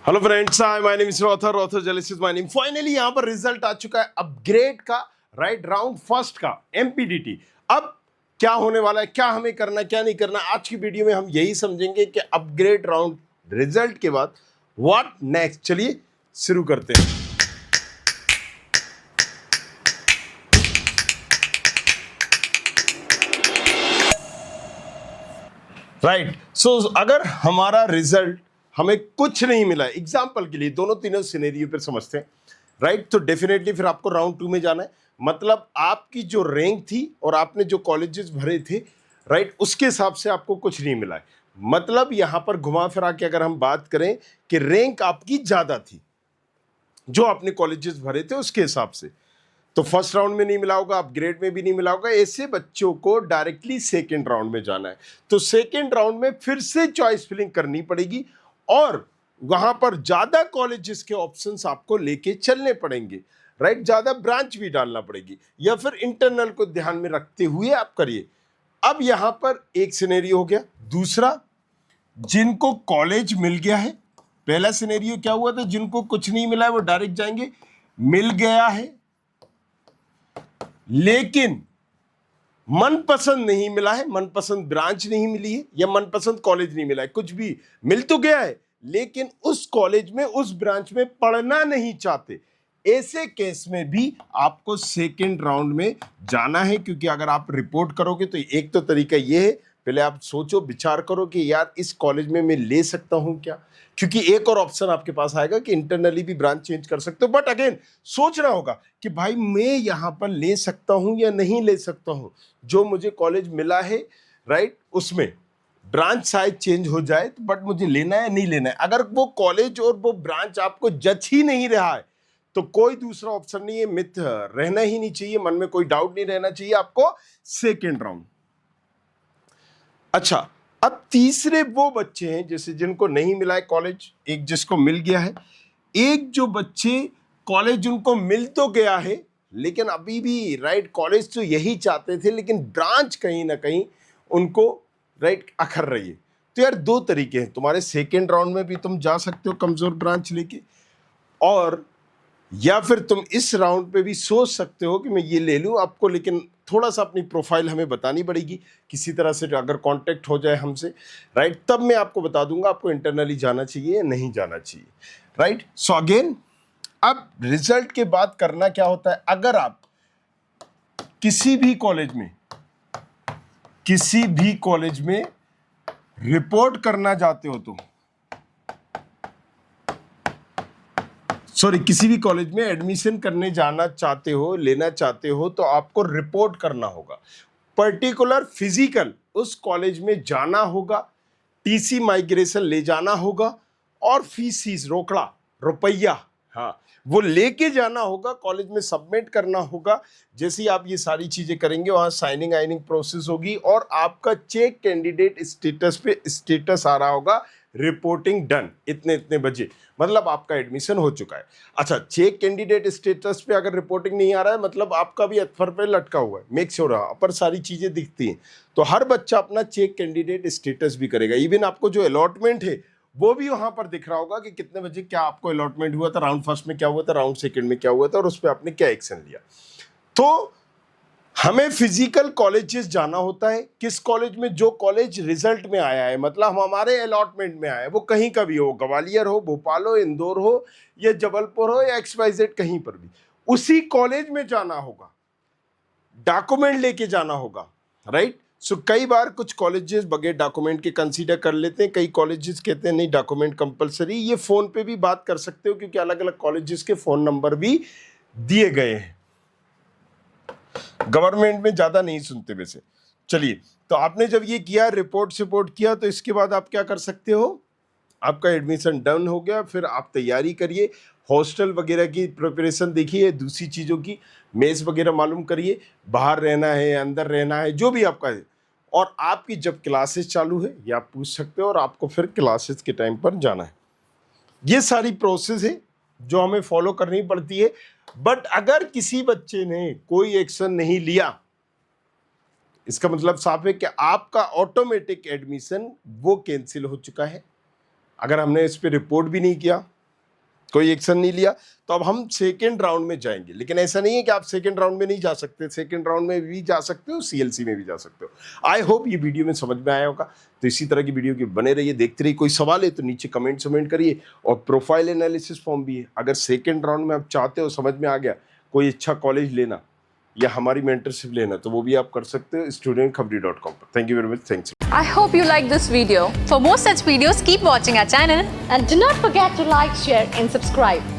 Hello friends, hi my name is रॉथर जेलिसिस my name. Finally यहाँ पर रिजल्ट आ चुका है अपग्रेड का, राइट, राउंड फर्स्ट का एमपीडीटी। अब क्या होने वाला है, क्या हमें करना है, क्या नहीं करना, आज की वीडियो में हम यही समझेंगे कि अपग्रेड राउंड रिजल्ट के बाद व्हाट नेक्स्ट। चलिए शुरू करते हैं। राइट, सो अगर हमारा रिजल्ट हमें कुछ नहीं मिला है, एग्जाम्पल के लिए दोनों तीनों सिनेरियो पर समझते हैं, राइट, तो डेफिनेटली फिर आपको राउंड 2 में जाना है। मतलब आपकी जो रैंक थी और आपने जो कॉलेजेस भरे थे, राइट, उसके हिसाब से आपको कुछ नहीं मिला है। मतलब यहां पर घुमा फिरा के अगर हम बात करें कि रैंक आपकी ज्यादा थी जो आपने कॉलेजेस भरे थे उसके हिसाब से, तो फर्स्ट राउंड में नहीं मिला होगा, अपग्रेड में भी नहीं मिला होगा। ऐसे बच्चों को डायरेक्टली सेकेंड राउंड में जाना है। तो सेकेंड राउंड में फिर से चॉइस फिलिंग करनी पड़ेगी और वहां पर ज्यादा कॉलेजेस के ऑप्शंस आपको लेके चलने पड़ेंगे, राइट। ज्यादा ब्रांच भी डालना पड़ेगी या फिर इंटरनल को ध्यान में रखते हुए आप करिए। अब यहां पर एक सिनेरियो हो गया। दूसरा, जिनको कॉलेज मिल गया है, पहला सिनेरियो क्या हुआ था, जिनको कुछ नहीं मिला है वो डायरेक्ट जाएंगे। मिल गया है लेकिन मनपसंद नहीं मिला है, मनपसंद ब्रांच नहीं मिली है या मनपसंद कॉलेज नहीं मिला है, कुछ भी मिल तो गया है लेकिन उस कॉलेज में, उस ब्रांच में पढ़ना नहीं चाहते, ऐसे केस में भी आपको सेकेंड राउंड में जाना है। क्योंकि अगर आप रिपोर्ट करोगे तो एक तो तरीका यह है, पहले आप सोचो, विचार करो कि यार इस कॉलेज में मैं ले सकता हूं क्या, क्योंकि एक और ऑप्शन आपके पास आएगा कि इंटरनली भी ब्रांच चेंज कर सकते हो। बट अगेन सोचना होगा कि भाई मैं यहां पर ले सकता हूं या नहीं ले सकता हूं। जो मुझे कॉलेज मिला है, राइट, उसमें ब्रांच शायद चेंज हो जाए, बट मुझे लेना है नहीं लेना है। अगर वो कॉलेज और वो ब्रांच आपको जच ही नहीं रहा है तो कोई दूसरा ऑप्शन नहीं है, मिथ रहना ही नहीं चाहिए, मन में कोई डाउट नहीं रहना चाहिए आपको, सेकेंड राउंड। अच्छा, अब तीसरे वो बच्चे हैं जैसे जिनको नहीं मिला है कॉलेज, एक जिसको मिल गया है, एक जो बच्चे कॉलेज उनको मिल तो गया है लेकिन अभी भी, राइट, कॉलेज तो यही चाहते थे लेकिन ब्रांच कहीं ना कहीं उनको, राइट, अखर रही है। तो यार दो तरीके हैं, तुम्हारे सेकेंड राउंड में भी तुम जा सकते हो कमजोर ब्रांच लेके, और या फिर तुम इस राउंड पे भी सोच सकते हो कि मैं ये ले लूं आपको, लेकिन थोड़ा सा अपनी प्रोफाइल हमें बतानी पड़ेगी किसी तरह से, अगर कांटेक्ट हो जाए हमसे, राइट, तब मैं आपको बता दूंगा आपको इंटरनली जाना चाहिए या नहीं जाना चाहिए, राइट। सो अगेन, अब रिजल्ट के बाद करना क्या होता है, अगर आप किसी भी कॉलेज में रिपोर्ट करना चाहते हो तो, सॉरी, किसी भी कॉलेज में एडमिशन करने जाना चाहते हो, लेना चाहते हो, तो आपको रिपोर्ट करना होगा, पर्टिकुलर फिजिकल उस कॉलेज में जाना होगा, टीसी माइग्रेशन ले जाना होगा और फीस रोकड़ा रुपया, हाँ, वो लेके जाना होगा, कॉलेज में सबमिट करना होगा। जैसे ही आप ये सारी चीजें करेंगे वहां साइनिंग आइनिंग प्रोसेस होगी और आपका चेक कैंडिडेट स्टेटस पे स्टेटस आ रहा होगा, रिपोर्टिंग डन इतने इतने बजे, मतलब आपका एडमिशन हो चुका है। अच्छा, चेक कैंडिडेट स्टेटस पे अगर रिपोर्टिंग नहीं आ रहा है मतलब आपका भी अथफर पे लटका हुआ है, मेक श्योर पर सारी चीजें दिखती हैं। तो हर बच्चा अपना चेक कैंडिडेट स्टेटस भी करेगा। इवन आपको जो अलॉटमेंट है वो भी वहां पर दिख रहा होगा कि कितने बजे क्या आपको अलॉटमेंट हुआ था, राउंड फर्स्ट में क्या हुआ था, राउंड सेकंड में क्या हुआ था और उस पर आपने क्या एक्शन लिया। तो हमें फिजिकल कॉलेजेस जाना होता है। किस कॉलेज में, जो कॉलेज रिजल्ट में आया है, मतलब हमारे अलॉटमेंट में आया है, वो कहीं का भी हो, ग्वालियर हो, भोपाल हो, इंदौर हो या जबलपुर हो या XYZ, कहीं पर भी उसी कॉलेज में जाना होगा, डॉक्यूमेंट लेके जाना होगा, राइट। सो कई बार कुछ कॉलेजेस बगैर डॉक्यूमेंट के कंसीडर कर लेते हैं, कई कॉलेजेस कहते हैं नहीं डॉक्यूमेंट कंपलसरी। ये फोन पे भी बात कर सकते हो क्योंकि अलग अलग कॉलेजेस के फोन नंबर भी दिए गए हैं, गवर्नमेंट में ज्यादा नहीं सुनते वैसे। चलिए, तो आपने जब ये किया, रिपोर्ट किया, तो इसके बाद आप क्या कर सकते हो, आपका एडमिशन डन हो गया, फिर आप तैयारी करिए, हॉस्टल वगैरह की प्रिपरेशन देखिए, दूसरी चीज़ों की मेस वगैरह मालूम करिए, बाहर रहना है अंदर रहना है जो भी आपका है, और आपकी जब क्लासेस चालू है ये आप पूछ सकते हो और आपको फिर क्लासेस के टाइम पर जाना है। ये सारी प्रोसेस है जो हमें फॉलो करनी पड़ती है। बट अगर किसी बच्चे ने कोई एक्शन नहीं लिया, इसका मतलब साफ है कि आपका ऑटोमेटिक एडमिशन वो कैंसिल हो चुका है। अगर हमने इस पर रिपोर्ट भी नहीं किया, कोई एक्शन नहीं लिया, तो अब हम सेकेंड राउंड में जाएंगे। लेकिन ऐसा नहीं है कि आप सेकेंड राउंड में नहीं जा सकते, सेकेंड राउंड में भी जा सकते हो, सीएलसी में भी जा सकते हो। आई होप ये वीडियो में समझ में आया होगा। तो इसी तरह की वीडियो के बने रहिए, देखते रहिए। कोई सवाल है तो नीचे कमेंट करिए। और प्रोफाइल एनालिसिस फॉर्म भी है, अगर सेकेंड राउंड में आप चाहते हो, समझ में आ गया कोई अच्छा कॉलेज लेना या हमारी मेंटरशिप लेना, तो वो भी आप कर सकते हो studentkhapri.com पर। Thank you very much, thanks. I hope you like this video. For more such videos, keep watching our channel. And do not forget to like, share and subscribe.